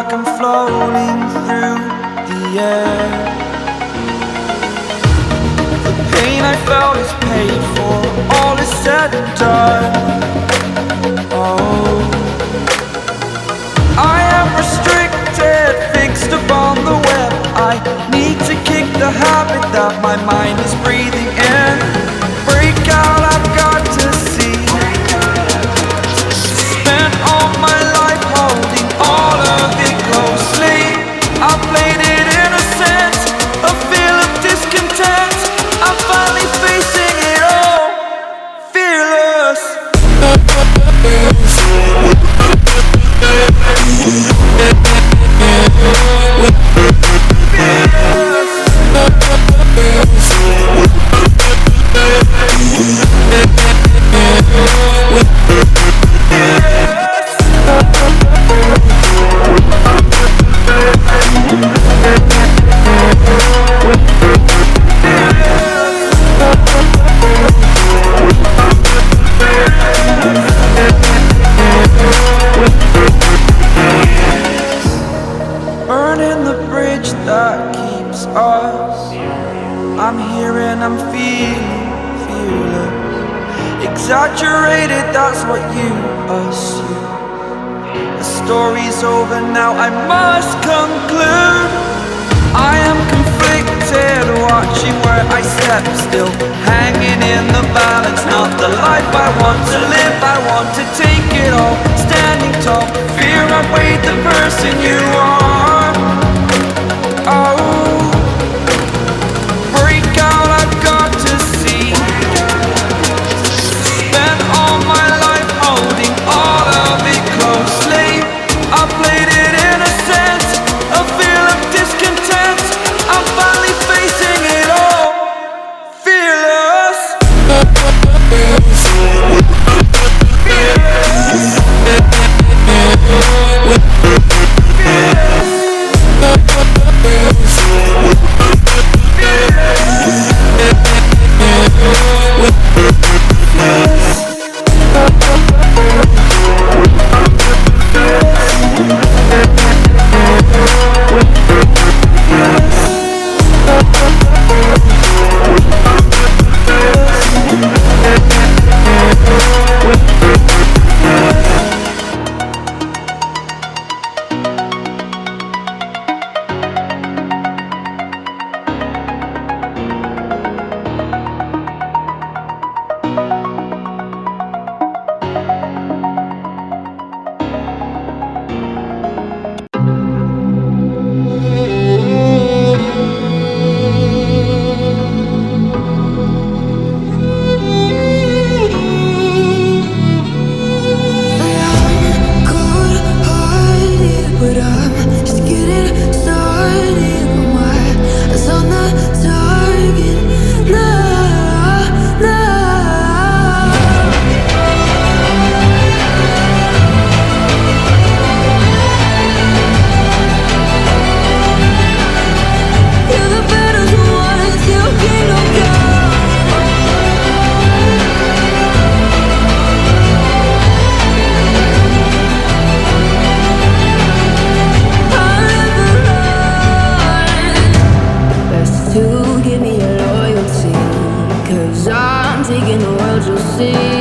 like I'm floating through the air. The pain I felt is paid for, all is said and done. Oh, I am restricted, fixed upon the web. I need to kick the habit that my mind is breathing in. Break out, I've got to see. Spent all my life holding all of it closely. I played it innocent, a feel of discontent. I'm finally facing it all, fearless. Burning the bridge that keeps us. I'm here and I'm feeling fearless. Exaggerated, that's what you assume. The story's over now, I must conclude. I am conflicted, watching where I step still, hanging in the balance. Not the life I want to live, I want to take it all. Standing tall, fear outweighed the person you are. Oh, break out, I've got to see. Spent all my life holding all of it closely. I played it innocent, a feel of discontent. I'm finally facing it all, fearless. Taking the world, you'll see.